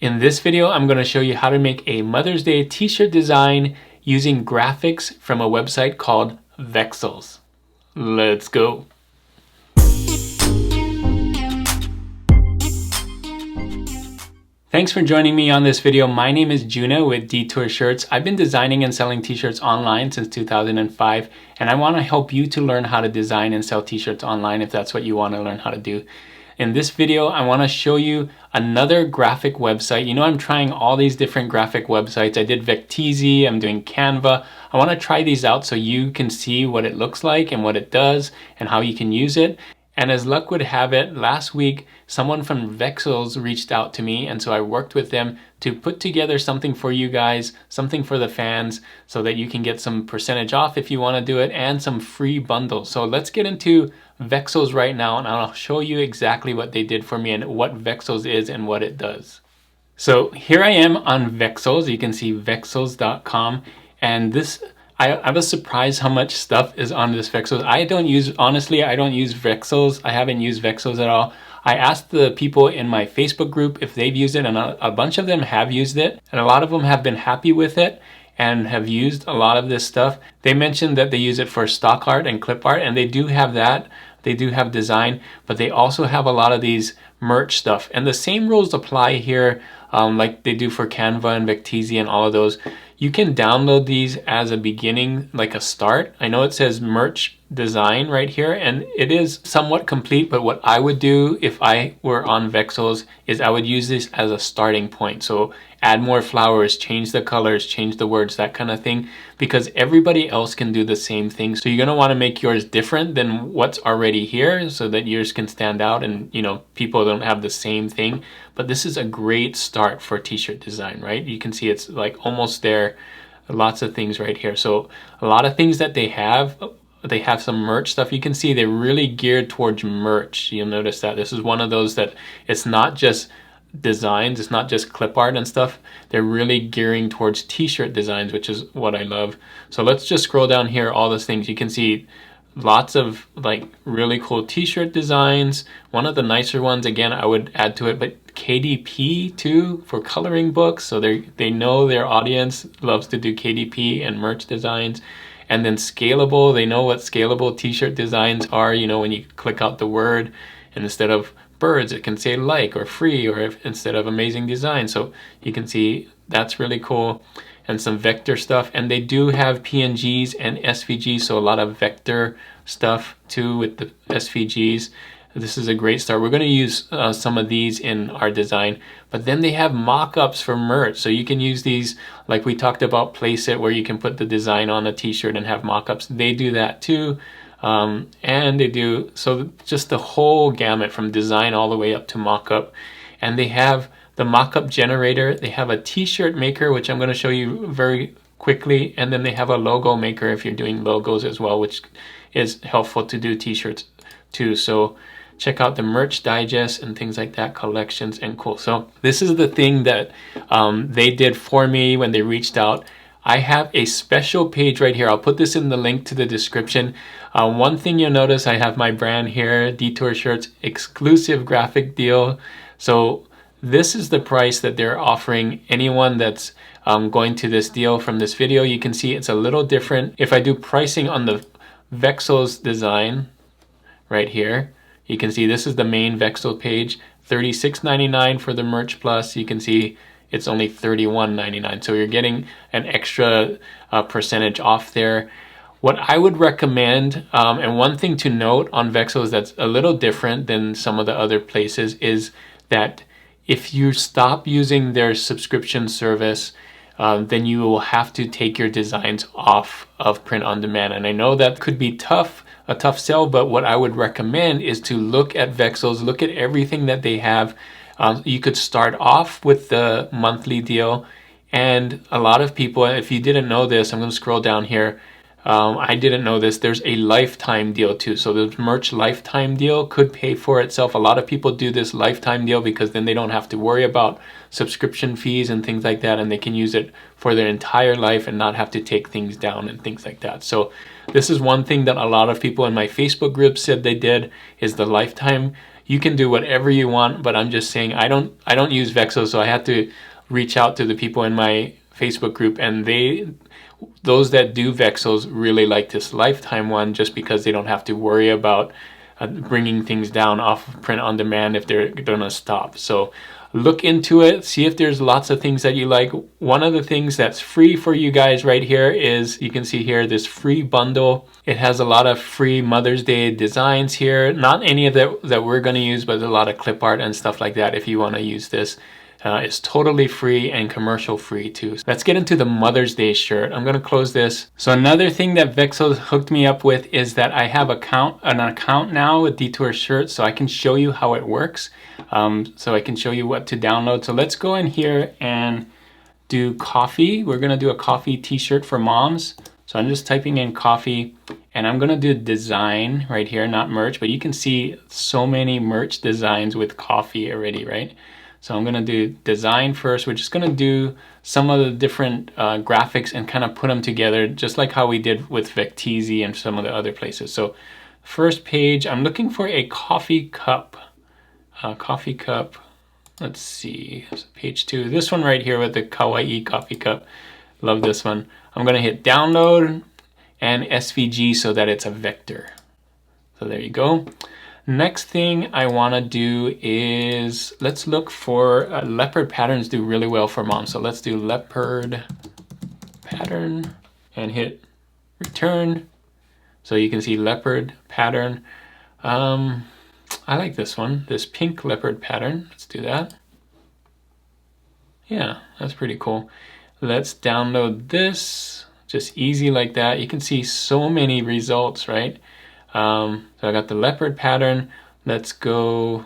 In this video, I'm going to show you how to make a Mother's Day t-shirt design using graphics from a website called Vexels. Let's go. Thanks for joining me on this video. My name is Juna with Detour Shirts. I've been designing and selling t-shirts online since 2005, and I want to help you to learn how to design and sell t-shirts online if that's what you want to learn how to do. In this video, I want to show you another graphic website. You know, I'm trying all these different graphic websites. I did Vecteezy, I'm doing Canva. I want to try these out so you can see what it looks like and what it does and how you can use it. And as luck would have it, last week, someone from Vexels reached out to me, and so I worked with them to put together something for you guys, something for the fans, so that you can get some percentage off if you want to do it, and some free bundles. So let's get into Vexels right now, and I'll show you exactly what they did for me and what Vexels is and what it does. So here I am on Vexels. You can see vexels.com, and this I was surprised how much stuff is on this Vexels. Honestly, I don't use Vexels. I haven't used Vexels at all. I asked the people in my Facebook group if they've used it, and a bunch of them have used it, and a lot of them have been happy with it and have used a lot of this stuff. They mentioned that they use it for stock art and clip art, and they do have that. They do have design, but they also have a lot of these merch stuff. And the same rules apply here like they do for Canva and Vecteezy and all of those. You can download these as a beginning, like a start. I know it says merch design right here, and it is somewhat complete, but what I would do if I were on Vexels is I would use this as a starting point. So add more flowers, change the colors, change the words, that kind of thing, because everybody else can do the same thing. So you're going to want to make yours different than what's already here so that yours can stand out and, you know, people don't have the same thing. But this is a great start for t-shirt design, right? You can see it's like almost there. Lots of things right here. So a lot of things that they have some merch stuff. You can see they're really geared towards merch. You'll notice that this is one of those that it's not just designs, it's not just clip art and stuff. They're really gearing towards t-shirt designs, which is what I love. So let's just scroll down here, all those things. You can see lots of like really cool t-shirt designs. One of the nicer ones, again, I would add to it, but KDP too for coloring books. So they know their audience loves to do KDP and merch designs. And then scalable, they know what scalable t-shirt designs are. You know, when you click out the word and instead of birds, it can say like or free, or instead of amazing design. So you can see that's really cool. And some vector stuff, and they do have PNGs and SVGs, so a lot of vector stuff too with the SVGs. This is a great start. We're going to use some of these in our design, but then they have mock-ups for merch, so you can use these like we talked about Place It, where you can put the design on a t-shirt and have mock-ups. They do that too, and they do so just the whole gamut from design all the way up to mock-up. And they have the mock-up generator, they have a t-shirt maker, which I'm going to show you very quickly, and then they have a logo maker if you're doing logos as well, which is helpful to do t-shirts too. So check out the merch digest and things like that, collections, and cool. So this is the thing that they did for me when they reached out. I have a special page right here. I'll put this in the link to the description. One thing you'll notice, I have my brand here, Detour Shirts, exclusive graphic deal. So this is the price that they're offering anyone that's going to this deal from this video. You can see it's a little different. If I do pricing on the Vexels design right here, you can see this is the main Vexel page, $36.99 for the merch plus. You can see it's only $31.99. So you're getting an extra percentage off there. What I would recommend, and one thing to note on Vexels that's a little different than some of the other places, is that if you stop using their subscription service, then you will have to take your designs off of print on demand. And I know that could be a tough sell, but what I would recommend is to look at Vexels, look at everything that they have. You could start off with the monthly deal, and a lot of people, if you didn't know this, I'm going to scroll down here. I didn't know this. There's a lifetime deal too. So the merch lifetime deal could pay for itself. A lot of people do this lifetime deal because then they don't have to worry about subscription fees and things like that, and they can use it for their entire life and not have to take things down and things like that. So this is one thing that a lot of people in my Facebook group said they did, is the lifetime. You can do whatever you want, but I'm just saying I don't use Vexels, so I had to reach out to the people in my Facebook group, and those that do Vexels really like this lifetime one, just because they don't have to worry about bringing things down off of print on demand if they're gonna stop. So look into it, see if there's lots of things that you like. One of the things that's free for you guys right here is, you can see here, this free bundle. It has a lot of free Mother's Day designs here. Not any of that we're gonna use, but a lot of clip art and stuff like that if you wanna use this. It's totally free and commercial free too. Let's get into the Mother's Day shirt. I'm gonna close this. So another thing that Vexels hooked me up with is that I have an account now with Detour Shirts, so I can show you how it works. So I can show you what to download. So let's go in here and do coffee. We're gonna do a coffee t-shirt for moms. So I'm just typing in coffee, and I'm gonna do design right here, not merch, but you can see so many merch designs with coffee already, right? So I'm gonna do design first. We're just gonna do some of the different graphics and kind of put them together, just like how we did with Vecteezy and some of the other places. So first page, I'm looking for a coffee cup. Coffee cup, let's see, page 2. This one right here with the kawaii coffee cup. Love this one. I'm gonna hit download and SVG so that it's a vector. So there you go. Next thing I want to do is, let's look for leopard patterns do really well for moms. So let's do leopard pattern and hit return. So you can see leopard pattern. I like this one, this pink leopard pattern. Let's do that. Yeah, that's pretty cool. Let's download this, just easy like that. You can see so many results, right? So I got the leopard pattern. Let's go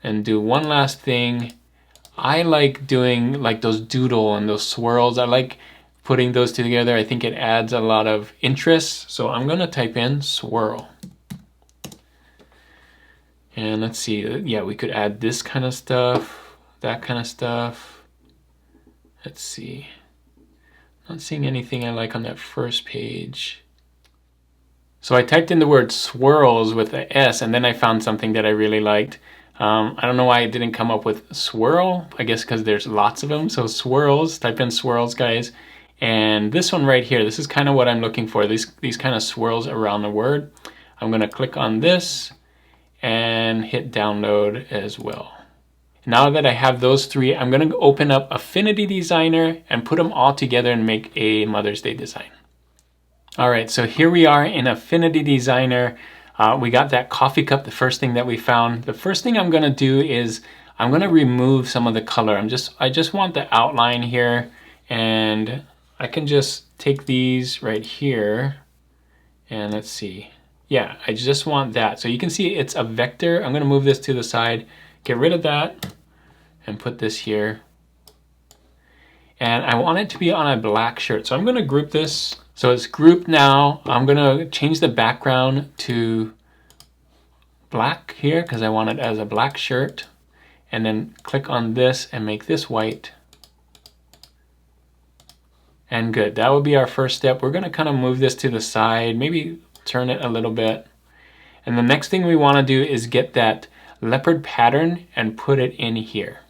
and do one last thing. I like doing like those doodle and those swirls. I like putting those together. I think it adds a lot of interest. So I'm gonna type in swirl. And let's see, yeah, we could add this kind of stuff, that kind of stuff. Let's see. Not seeing anything I like on that first page. So I typed in the word swirls with a S, and then I found something that I really liked. I don't know why it didn't come up with swirl. I guess because there's lots of them. So swirls, type in swirls, guys. And this one right here, this is kind of what I'm looking for. These kind of swirls around the word. I'm gonna click on this and hit download as well. Now that I have those three, I'm gonna open up Affinity Designer and put them all together and make a Mother's Day design. All right, so here we are in Affinity Designer. We got that coffee cup, the first thing that we found. The first thing I'm gonna do is I'm gonna remove some of the color. I just want the outline here, and I can just take these right here, and let's see. Yeah, I just want that. So you can see it's a vector. I'm gonna move this to the side, get rid of that, and put this here. And I want it to be on a black shirt. So I'm gonna group this. So it's grouped now. I'm gonna change the background to black here because I want it as a black shirt. And then click on this and make this white. And good, that would be our first step. We're gonna kind of move this to the side, maybe turn it a little bit. And the next thing we wanna do is get that leopard pattern and put it in here.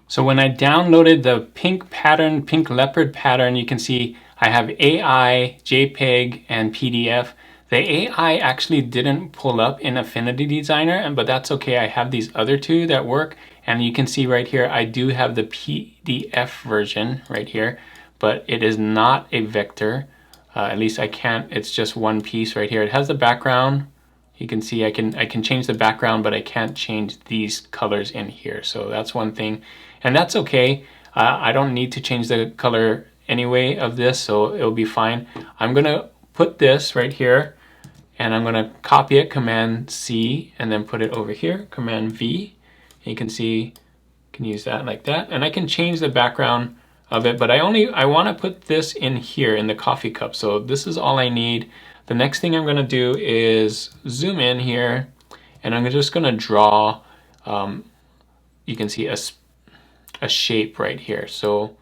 So when I downloaded the pink pattern, pink leopard pattern, you can see I have AI, JPEG, and PDF. The AI actually didn't pull up in Affinity Designer, but that's okay. I have these other two that work, and you can see right here, I do have the PDF version right here, but it is not a vector. At least I can't, it's just one piece right here. It has the background. You can see I can change the background, but I can't change these colors in here. So that's one thing, and that's okay. I don't need to change the color anyway of this, so it'll be fine. I'm gonna put this right here, and I'm gonna copy it, Command C, and then put it over here, Command V. And you can see, you can use that like that, and I can change the background of it, but I want to put this in here in the coffee cup. So this is all I need. The next thing I'm gonna do is zoom in here, and I'm just gonna draw, you can see a shape right here. So I'm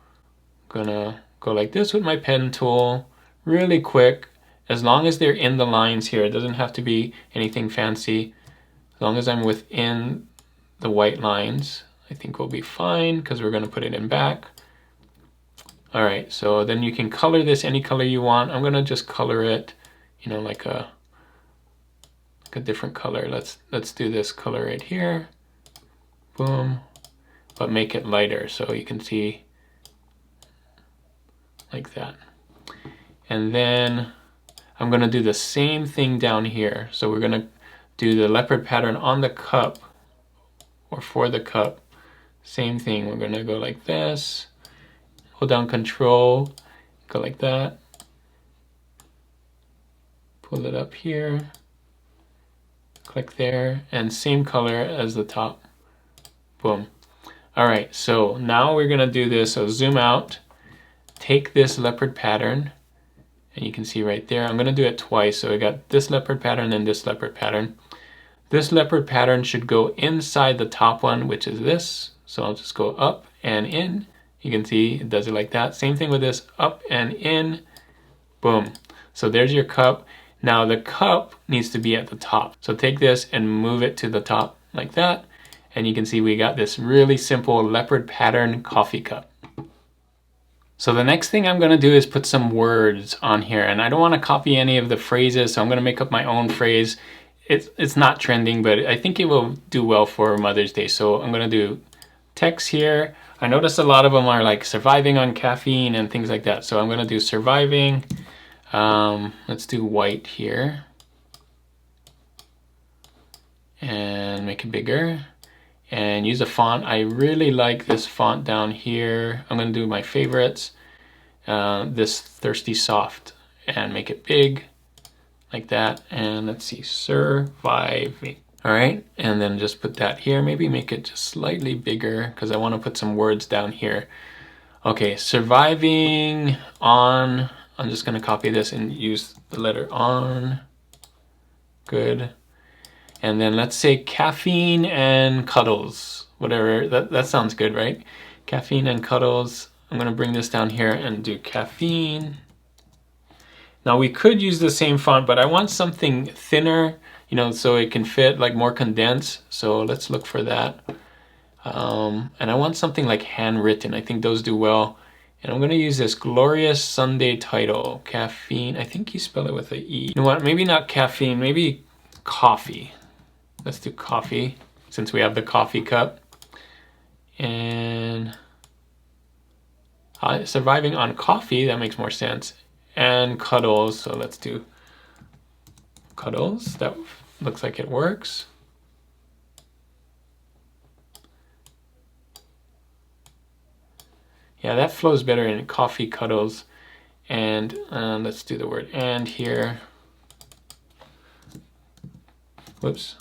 gonna go like this with my pen tool, really quick, as long as they're in the lines here. It doesn't have to be anything fancy. As long as I'm within the white lines, I think we'll be fine because we're going to put it in back. All right, so then you can color this any color you want. I'm going to just color it, you know, like a different color. Let's do this color right here. Boom. But make it lighter so you can see like that. And then I'm going to do the same thing down here. So we're going to do the leopard pattern on the cup, or for the cup. Same thing. We're going to go like this. Hold down Control. Go like that. Pull it up here. Click there. And same color as the top. Boom. All right. So now we're going to do this. So zoom out. Take this leopard pattern. And you can see right there, I'm going to do it twice. So we got this leopard pattern and this leopard pattern. This leopard pattern should go inside the top one, which is this. So I'll just go up and in. You can see it does it like that. Same thing with this, up and in. Boom. So there's your cup. Now the cup needs to be at the top. So take this and move it to the top like that. And you can see we got this really simple leopard pattern coffee cup. So the next thing I'm going to do is put some words on here, and I don't want to copy any of the phrases, so I'm going to make up my own phrase. It's not trending, but I think it will do well for Mother's Day. So I'm going to do text here. I noticed a lot of them are like surviving on caffeine and things like that. So I'm going to do surviving. Let's do white here and make it bigger. And use a font. I really like this font down here. I'm going to do my favorites. This Thirsty Soft, and make it big like that. And let's see, surviving. All right, and then just put that here. Maybe make it just slightly bigger because I want to put some words down here. Okay, surviving on. I'm just going to copy this and use the letter on. Good. And then let's say caffeine and cuddles, whatever, that sounds good, right? Caffeine and cuddles. I'm going to bring this down here and do caffeine. Now we could use the same font, but I want something thinner, you know, so it can fit, like more condensed. So let's look for that. And I want something like handwritten. I think those do well. And I'm going to use this Glorious Sunday title, caffeine. I think you spell it with an E. You know what, maybe not caffeine, maybe coffee. Let's do coffee, since we have the coffee cup. And surviving on coffee, that makes more sense. And cuddles, so let's do cuddles. That looks like it works. Yeah, that flows better in coffee, cuddles. And let's do the word and here. Whoops.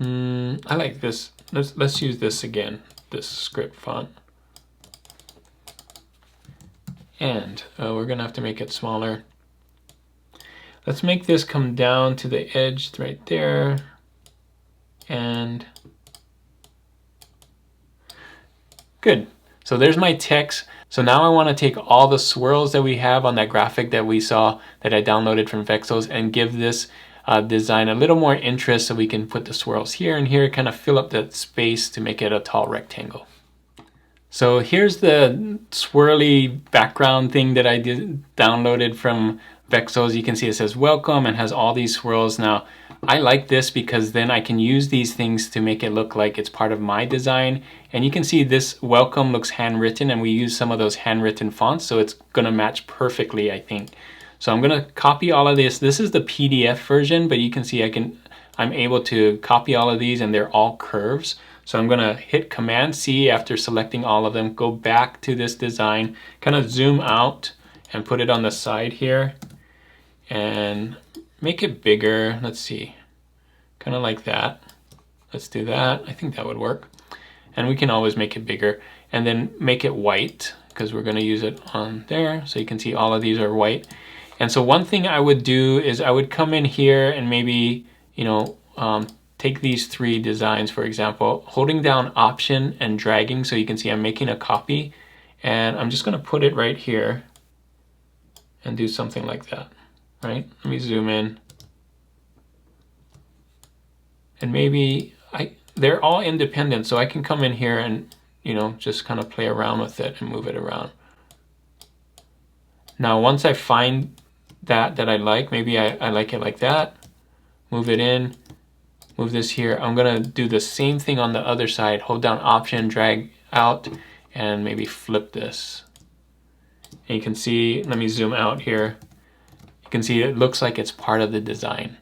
I like this. Let's use this again, this script font. And we're gonna have to make it smaller. Let's make this come down to the edge right there. And good. So there's my text. So now I want to take all the swirls that we have on that graphic that we saw that I downloaded from Vexels and give this design a little more interest, so we can put the swirls here and here, kind of fill up that space to make it a tall rectangle. So here's the swirly background thing that I downloaded from Vexels. You can see it says welcome and has all these swirls. Now I like this because then I can use these things to make it look like it's part of my design. And you can see this welcome looks handwritten, and we use some of those handwritten fonts, so it's gonna match perfectly, I think. So I'm gonna copy all of this. This is the PDF version, but you can see I'm able to copy all of these, and they're all curves. So I'm gonna hit Command C after selecting all of them, go back to this design, kind of zoom out and put it on the side here and make it bigger. Let's see, kind of like that. Let's do that. I think that would work. And we can always make it bigger, and then make it white because we're gonna use it on there. So you can see all of these are white. And so one thing I would do is I would come in here and maybe, you know, take these three designs, for example, holding down Option and dragging, so you can see I'm making a copy, and I'm just gonna put it right here and do something like that, right? Let me zoom in. And maybe they're all independent, so I can come in here and, you know, just kind of play around with it and move it around. Now, once I find that I like, maybe I like it like that, move it in, move this here. I'm gonna do the same thing on the other side. Hold down Option, drag out, and maybe flip this. And you can see, let me zoom out here. You can see it looks like it's part of the design.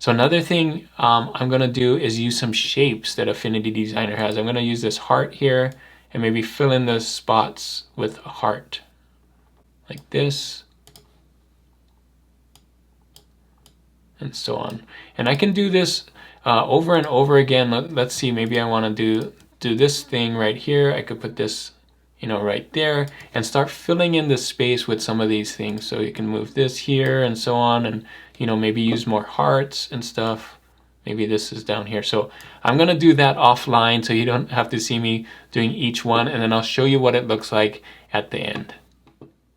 So another thing I'm gonna do is use some shapes that Affinity Designer has. I'm gonna use this heart here and maybe fill in those spots with a heart, like this, and so on. And I can do this over and over again. Let's see, maybe I wanna do this thing right here. I could put this, you know, right there and start filling in the space with some of these things. So you can move this here and so on, and, you know, maybe use more hearts and stuff. Maybe this is down here. So I'm gonna do that offline so you don't have to see me doing each one, and then I'll show you what it looks like at the end.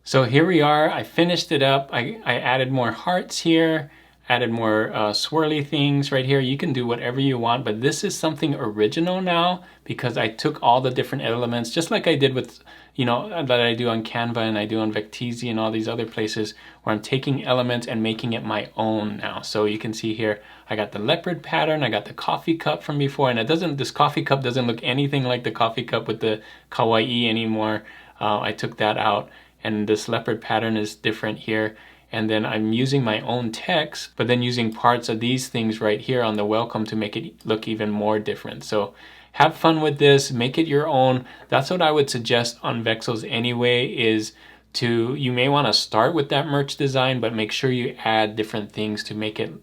So here we are, I finished it up. I added more hearts here, added more swirly things right here. You can do whatever you want, but this is something original now because I took all the different elements, just like I did with, you know, that I do on Canva and I do on Vexels and all these other places, where I'm taking elements and making it my own now. So you can see here, I got the leopard pattern, I got the coffee cup from before, and this coffee cup doesn't look anything like the coffee cup with the kawaii anymore. I took that out, and this leopard pattern is different here. And then I'm using my own text, but then using parts of these things right here on the welcome to make it look even more different. So have fun with this, make it your own. That's what I would suggest on Vexels anyway, is you may want to start with that merch design, but make sure you add different things to make it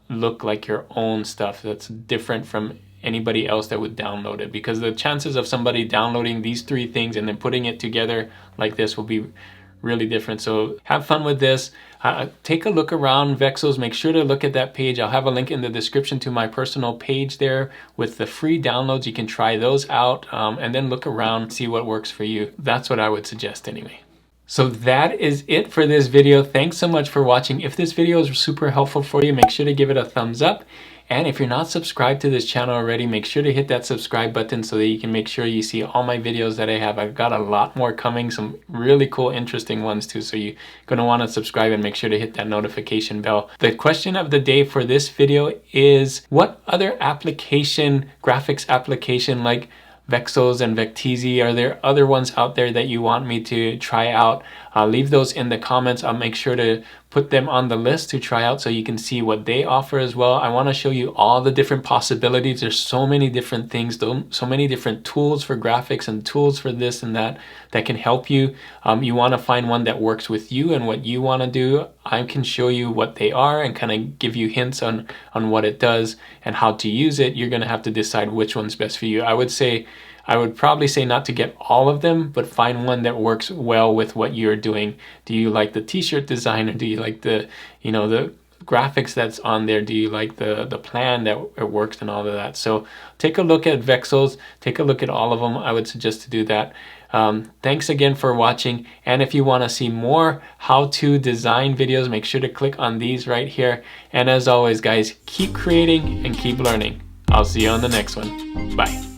look like your own stuff that's different from anybody else that would download it. Because the chances of somebody downloading these three things and then putting it together like this will be really different. So have fun with this. Take a look around Vexels. Make sure to look at that page. I'll have a link in the description to my personal page there with the free downloads. You can try those out and then look around, see what works for you. That's what I would suggest anyway. So that is it for this video. Thanks so much for watching. If this video is super helpful for you, make sure to give it a thumbs up. And if you're not subscribed to this channel already, make sure to hit that subscribe button so that you can make sure you see all my videos that I have. I've got a lot more coming, some really cool, interesting ones too. So you're gonna wanna subscribe and make sure to hit that notification bell. The question of the day for this video is, what other graphics application like Vexels and Vecteezy, are there other ones out there that you want me to try out? Leave those in the comments. I'll make sure to put them on the list to try out so you can see what they offer as well. I want to show you all the different possibilities. There's so many different things, so many different tools for graphics and tools for this and that can help you. You want to find one that works with you and what you want to do. I can show you what they are and kind of give you hints on what it does and how to use it. You're going to have to decide which one's best for you. I would probably say not to get all of them, but find one that works well with what you're doing. Do you like the t-shirt design, or do you like the graphics that's on there? Do you like the plan that it works and all of that? So take a look at Vexels, take a look at all of them. I would suggest to do that. Thanks again for watching. And if you want to see more how-to design videos, make sure to click on these right here. And as always, guys, keep creating and keep learning. I'll see you on the next one. Bye.